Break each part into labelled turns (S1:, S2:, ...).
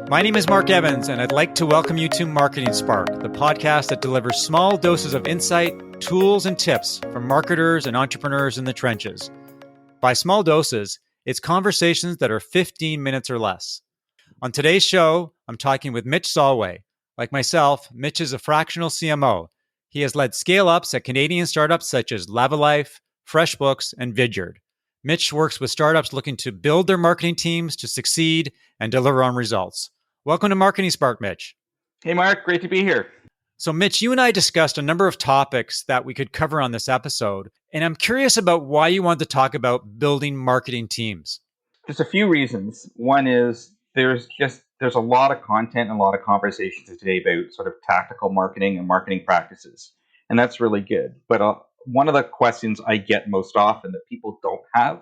S1: My name is Mark Evans, and I'd like to welcome you to Marketing Spark, the podcast that delivers small doses of insight, tools, and tips from marketers and entrepreneurs in the trenches. By small doses, it's conversations that are 15 minutes or less. On today's show, I'm talking with Mitch Solway. Like myself, Mitch is a fractional CMO. He has led scale-ups at Canadian startups such as Lavalife, FreshBooks, and Vidyard. Mitch works with startups looking to build their marketing teams to succeed and deliver on results. Welcome to Marketing Spark, Mitch.
S2: Hey, Mark. Great to be here.
S1: So, Mitch, you and I discussed a number of topics that we could cover on this episode, and I'm curious about why you wanted to talk about building marketing teams.
S2: There's a few reasons. One is there's a lot of content and a lot of conversations today about sort of tactical marketing and marketing practices, and that's really good. But one of the questions I get most often that people don't have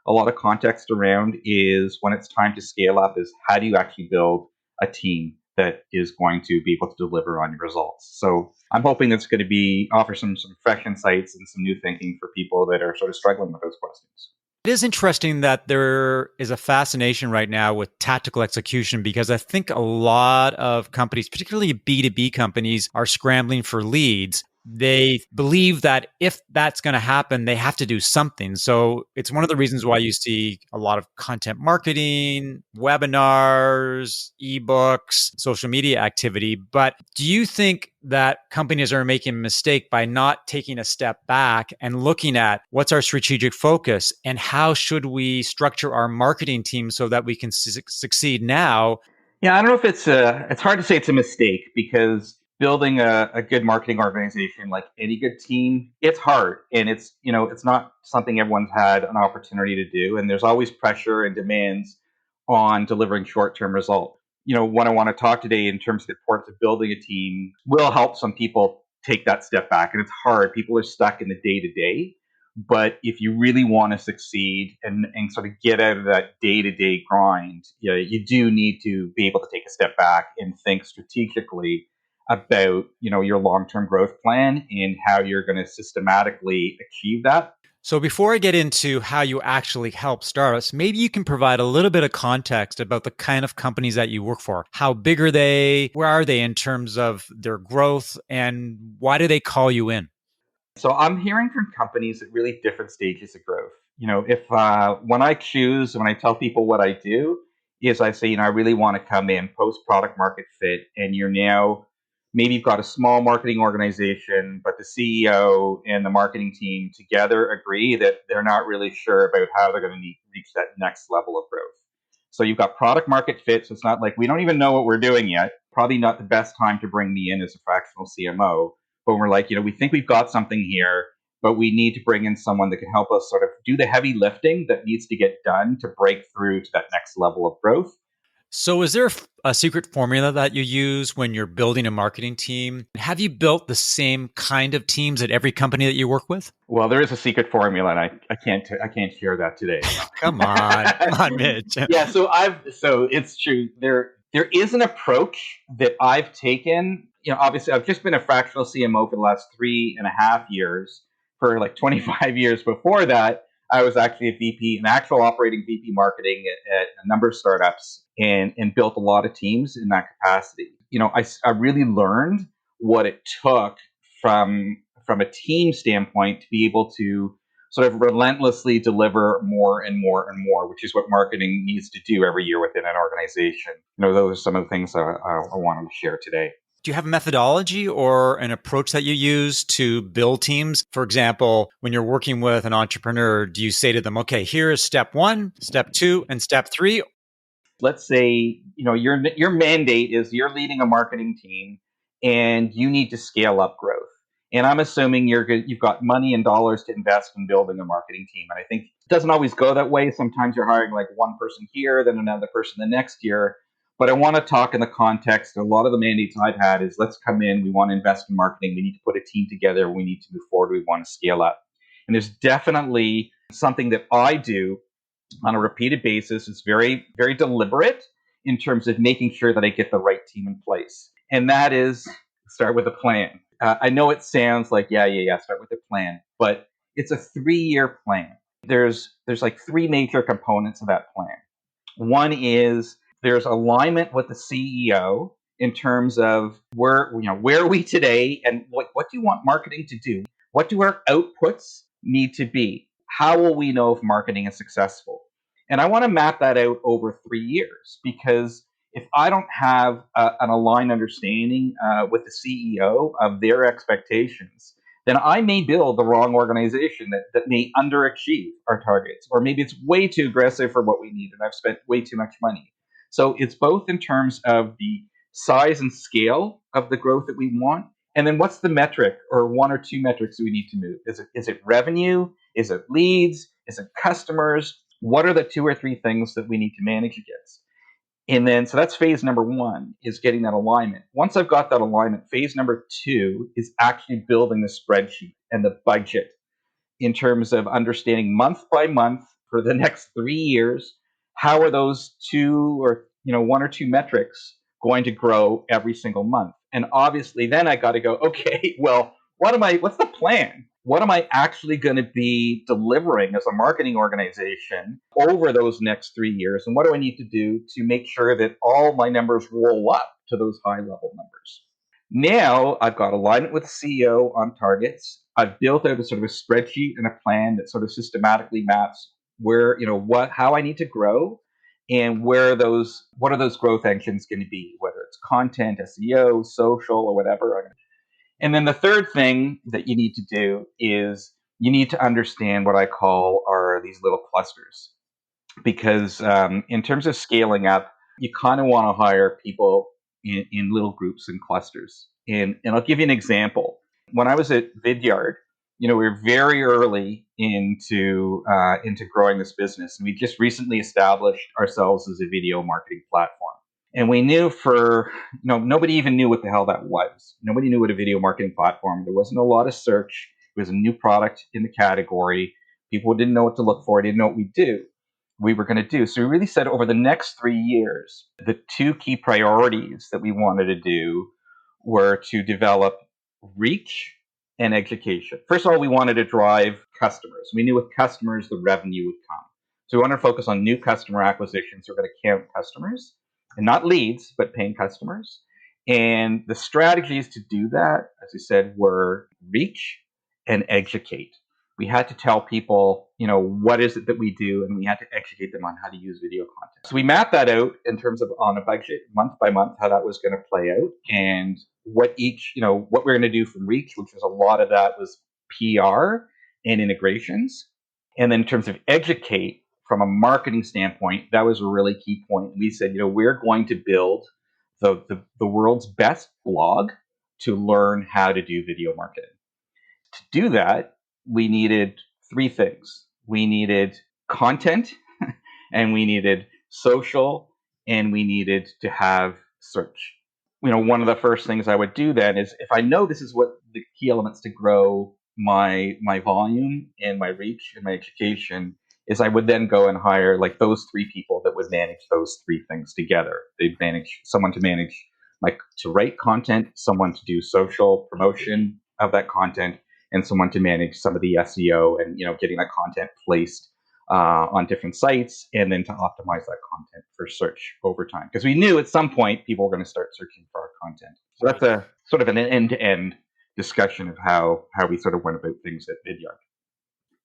S2: a lot of context around is when it's time to scale up is how do you actually build a team that is going to be able to deliver on your results. So I'm hoping that's going to offer some fresh insights and some new thinking for people that are sort of struggling with those questions.
S1: It is interesting that there is a fascination right now with tactical execution because I think a lot of companies, particularly B2B companies, are scrambling for leads. They believe that if that's going to happen, they have to do something. So it's one of the reasons why you see a lot of content marketing, webinars, ebooks, social media activity. But do you think that companies are making a mistake by not taking a step back and looking at what's our strategic focus and how should we structure our marketing team so that we can succeed now?
S2: Yeah, I don't know if it's hard to say it's a mistake because building a good marketing organization, like any good team, it's hard. And it's not something everyone's had an opportunity to do. And there's always pressure and demands on delivering short-term results. What I want to talk today in terms of the importance of building a team will help some people take that step back. And it's hard. People are stuck in the day-to-day. But if you really want to succeed and sort of get out of that day-to-day grind, you do need to be able to take a step back and think strategically about your long-term growth plan and how you're going to systematically achieve that.
S1: So before I get into how you actually help startups, maybe you can provide a little bit of context about the kind of companies that you work for. How big are they? Where are they in terms of their growth? And why do they call you in?
S2: So I'm hearing from companies at really different stages of growth. If when I tell people what I do is I say, I really want to come in post product market fit, and maybe you've got a small marketing organization, but the CEO and the marketing team together agree that they're not really sure about how they're going to reach that next level of growth. So you've got product market fit. So it's not like we don't even know what we're doing yet. Probably not the best time to bring me in as a fractional CMO. But we're like, we think we've got something here, but we need to bring in someone that can help us sort of do the heavy lifting that needs to get done to break through to that next level of growth.
S1: So is there a secret formula that you use when you're building a marketing team? Have you built the same kind of teams at every company that you work with?
S2: Well, there is a secret formula, and I can't share that today.
S1: Come on, Mitch.
S2: Yeah, so it's true. There is an approach that I've taken. Obviously, I've just been a fractional CMO for the last 3.5 years. For like 25 years before that, I was actually an actual operating VP marketing at a number of startups and built a lot of teams in that capacity. I really learned what it took from a team standpoint to be able to sort of relentlessly deliver more and more and more, which is what marketing needs to do every year within an organization. Those are some of the things I wanted to share today.
S1: Do you have a methodology or an approach that you use to build teams? For example, when you're working with an entrepreneur, do you say to them, okay, here is step 1, step 2, and step 3?
S2: Let's say, your mandate is you're leading a marketing team and you need to scale up growth. And I'm assuming you've got money and dollars to invest in building a marketing team. And I think it doesn't always go that way. Sometimes you're hiring like one person here, then another person the next year. But I want to talk in the context, a lot of the mandates I've had is let's come in, we want to invest in marketing, we need to put a team together, we need to move forward, we want to scale up. And there's definitely something that I do on a repeated basis. It's very, very deliberate in terms of making sure that I get the right team in place. And that is start with a plan. I know it sounds like, yeah, start with a plan, but it's a 3-year plan. There's like 3 major components of that plan. One is There's alignment with the CEO in terms of where are we today, and what do you want marketing to do? What do our outputs need to be? How will we know if marketing is successful? And I want to map that out over 3 years, because if I don't have an aligned understanding with the CEO of their expectations, then I may build the wrong organization that may underachieve our targets, or maybe it's way too aggressive for what we need and I've spent way too much money. So it's both in terms of the size and scale of the growth that we want, and then what's the metric or one or two metrics we need to move? Is it revenue? Is it leads? Is it customers? What are the two or three things that we need to manage against? And then, so that's phase number one, is getting that alignment. Once I've got that alignment, phase number two is actually building the spreadsheet and the budget in terms of understanding month by month for the next 3 years, how are those two or one or two metrics going to grow every single month? And obviously then I got to go, okay, well, what's the plan? What am I actually going to be delivering as a marketing organization over those next 3 years? And what do I need to do to make sure that all my numbers roll up to those high level numbers? Now I've got alignment with the CEO on targets. I've built out a sort of a spreadsheet and a plan that sort of systematically maps where, how I need to grow, and what are those growth engines going to be, whether it's content, SEO, social, or whatever. And then the third thing that you need to do is you need to understand what I call are these little clusters, because in terms of scaling up, you kind of want to hire people in little groups and clusters. And I'll give you an example. When I was at Vidyard, we were very early into growing this business, and we just recently established ourselves as a video marketing platform. And we knew nobody even knew what the hell that was. Nobody knew what a video marketing platform. There wasn't a lot of search. It was a new product in the category. People didn't know what to look for. Didn't know what we were going to do. So we really said over the next 3 years, the two key priorities that we wanted to do were to develop reach and education. First of all, we wanted to drive customers. We knew with customers, the revenue would come. So we wanted to focus on new customer acquisitions. So we're going to count customers, and not leads, but paying customers. And the strategies to do that, as I said, were reach and educate. We had to tell people, what is it that we do, and we had to educate them on how to use video content. So we mapped that out in terms of on a budget, month by month, how that was going to play out, and what we're going to do from reach, which was a lot of that was PR and integrations. And then in terms of educate, from a marketing standpoint, that was a really key point. We said, we're going to build the world's best blog to learn how to do video marketing. To do that, we needed three things. We needed content, and we needed social, and we needed to have search. One of the first things I would do then is, if I know this is what the key elements to grow my volume and my reach and my education, is I would then go and hire like those three people that would manage those three things together. They'd manage someone to write content, someone to do social promotion of that content, and someone to manage some of the SEO and getting that content placed on different sites, and then to optimize that content for search over time. Because we knew at some point people were going to start searching for our content. So that's a sort of an end-to-end discussion of how we sort of went about things at Vidyard.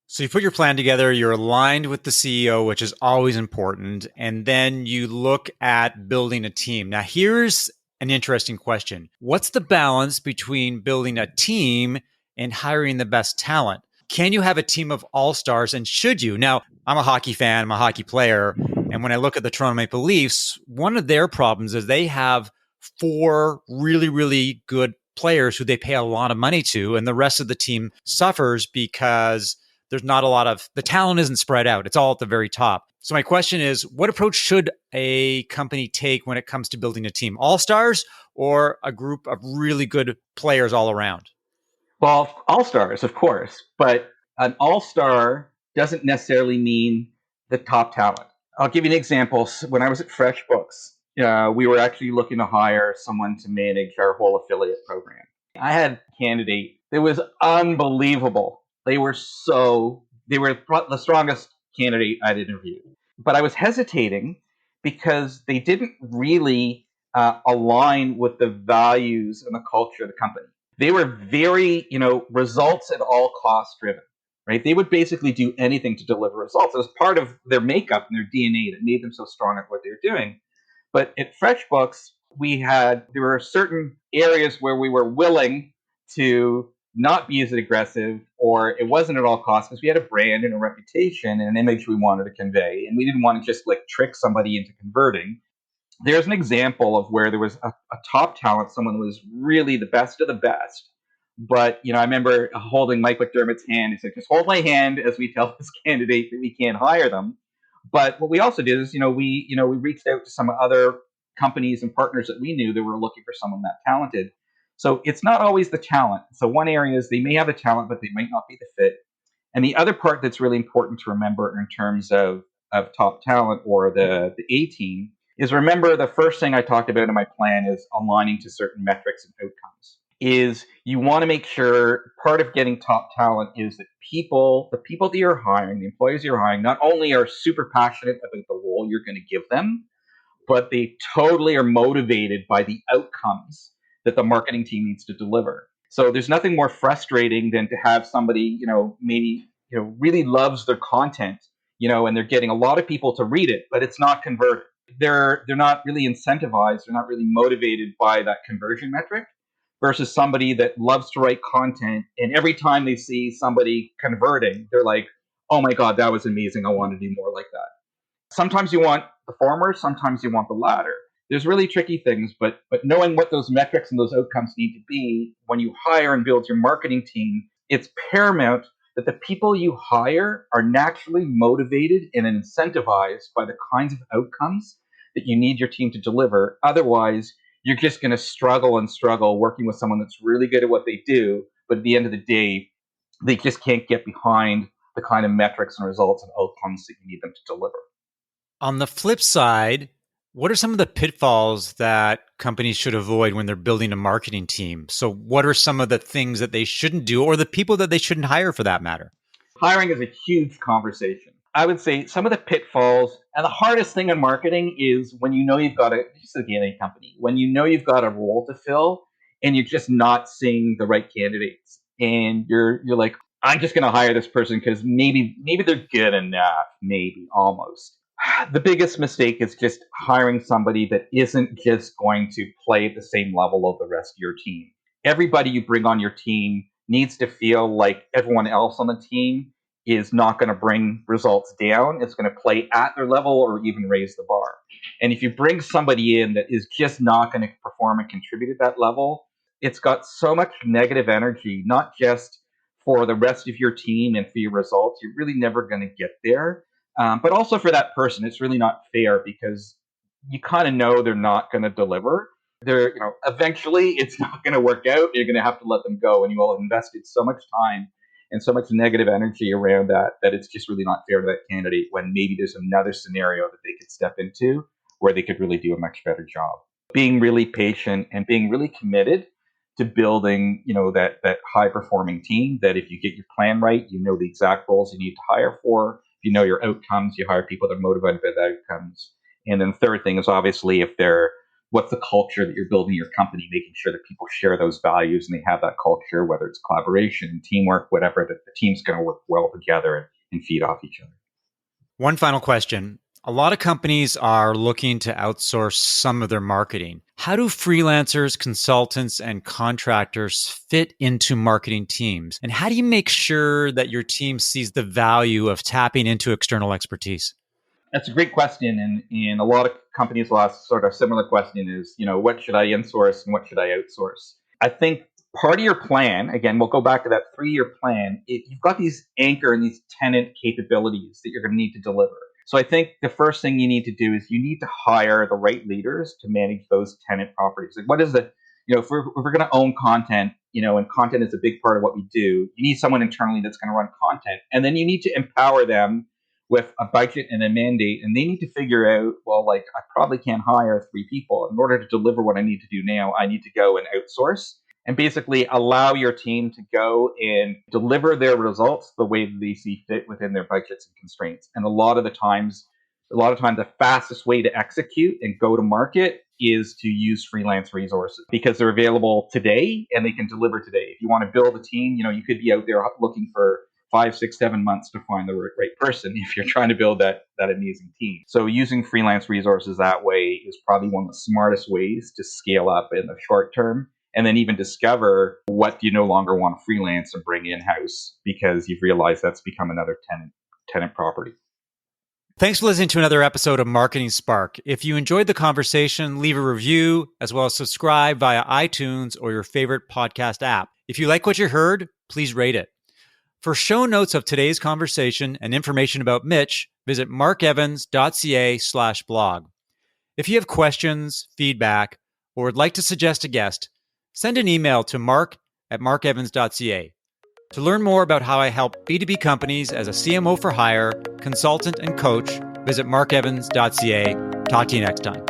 S1: So you put your plan together, you're aligned with the CEO, which is always important, and then you look at building a team. Now, here's an interesting question. What's the balance between building a team and hiring the best talent? Can you have a team of all-stars, and should you? Now, I'm a hockey fan, I'm a hockey player, and when I look at the Toronto Maple Leafs, one of their problems is they have 4 really, really good players who they pay a lot of money to, and the rest of the team suffers because there's not a lot of, the talent isn't spread out. It's all at the very top. So my question is, what approach should a company take when it comes to building a team? All-stars or a group of really good players all around?
S2: Well, all-stars, of course, but an all-star doesn't necessarily mean the top talent. I'll give you an example. When I was at FreshBooks, we were actually looking to hire someone to manage our whole affiliate program. I had a candidate that was unbelievable. They were the strongest candidate I'd interviewed. But I was hesitating because they didn't really align with the values and the culture of the company. They were very, results at all costs driven, right? They would basically do anything to deliver results. It was part of their makeup and their DNA that made them so strong at what they were doing. But at FreshBooks, there were certain areas where we were willing to not be as aggressive, or it wasn't at all costs, because we had a brand and a reputation and an image we wanted to convey. And we didn't want to just like trick somebody into converting. There's an example of where there was a top talent, someone who was really the best of the best. But, I remember holding Mike McDermott's hand. He said, just hold my hand as we tell this candidate that we can't hire them. But what we also did is, we reached out to some other companies and partners that we knew that were looking for someone that talented. So it's not always the talent. So one area is they may have the talent, but they might not be the fit. And the other part that's really important to remember in terms of top talent or the A team is, remember, the first thing I talked about in my plan is aligning to certain metrics and outcomes. Is you want to make sure part of getting top talent is that the people that you're hiring, the employees you're hiring, not only are super passionate about the role you're going to give them, but they totally are motivated by the outcomes that the marketing team needs to deliver. So there's nothing more frustrating than to have somebody, maybe, really loves their content, and they're getting a lot of people to read it, but it's not converted. They're not really incentivized. They're not really motivated by that conversion metric, versus somebody that loves to write content. And every time they see somebody converting, they're like, oh my God, that was amazing. I want to do more like that. Sometimes you want the former, sometimes you want the latter. There's really tricky things, but knowing what those metrics and those outcomes need to be when you hire and build your marketing team, it's paramount that the people you hire are naturally motivated and incentivized by the kinds of outcomes that you need your team to deliver. Otherwise, you're just going to struggle and struggle working with someone that's really good at what they do, but at the end of the day, they just can't get behind the kind of metrics and results and outcomes that you need them to deliver.
S1: On the flip side, what are some of the pitfalls that companies should avoid when they're building a marketing team? So what are some of the things that they shouldn't do, or the people that they shouldn't hire for that matter?
S2: Hiring is a huge conversation. I would say some of the pitfalls, and the hardest thing in marketing is when you've got just like any company, when you've got a role to fill and you're just not seeing the right candidates. And you're like, I'm just going to hire this person because maybe they're good enough, maybe almost. The biggest mistake is just hiring somebody that isn't just going to play at the same level of the rest of your team. Everybody you bring on your team needs to feel like everyone else on the team is not going to bring results down. It's going to play at their level or even raise the bar. And if you bring somebody in that is just not going to perform and contribute at that level, it's got so much negative energy, not just for the rest of your team and for your results. You're really never going to get there. But also for that person, it's really not fair because you kind of know they're not going to deliver. Eventually it's not going to work out. You're going to have to let them go, and you all have invested so much time and so much negative energy around that it's just really not fair to that candidate when maybe there's another scenario that they could step into where they could really do a much better job. Being really patient and being really committed to building, that high performing team, that if you get your plan right, you know the exact roles you need to hire for. If you know your outcomes, you hire people that are motivated by the outcomes. And then the third thing is obviously what's the culture that you're building your company, making sure that people share those values and they have that culture, whether it's collaboration, teamwork, whatever, that the team's going to work well together and feed off each other.
S1: One final question. A lot of companies are looking to outsource some of their marketing. How do freelancers, consultants, and contractors fit into marketing teams? And how do you make sure that your team sees the value of tapping into external expertise?
S2: That's a great question. And a lot of companies will ask sort of similar question is, what should I insource and what should I outsource? I think part of your plan, again, we'll go back to that 3-year plan. You've got these anchor and these tenant capabilities that you're going to need to deliver. So I think the first thing you need to do is you need to hire the right leaders to manage those tenant properties. Like, what is the, if we're going to own content, and content is a big part of what we do, you need someone internally that's going to run content. And then you need to empower them with a budget and a mandate. And they need to figure out, well, like, I probably can't hire 3 people. In order to deliver what I need to do now, I need to go and outsource and basically allow your team to go and deliver their results the way that they see fit within their budgets and constraints. And a lot of the times, A lot of times the fastest way to execute and go to market is to use freelance resources because they're available today and they can deliver today. If you want to build a team, you could be out there looking for 5, 6, 7 months to find the right person if you're trying to build that amazing team. So using freelance resources that way is probably one of the smartest ways to scale up in the short term, and then even discover what you no longer want to freelance and bring in-house because you've realized that's become another tenant property.
S1: Thanks for listening to another episode of Marketing Spark. If you enjoyed the conversation, leave a review as well as subscribe via iTunes or your favorite podcast app. If you like what you heard, please rate it. For show notes of today's conversation and information about Mitch, visit markevans.ca/blog. If you have questions, feedback, or would like to suggest a guest, send an email to mark@markevans.ca. To learn more about how I help B2B companies as a CMO for hire, consultant, and coach, visit markevans.ca. Talk to you next time.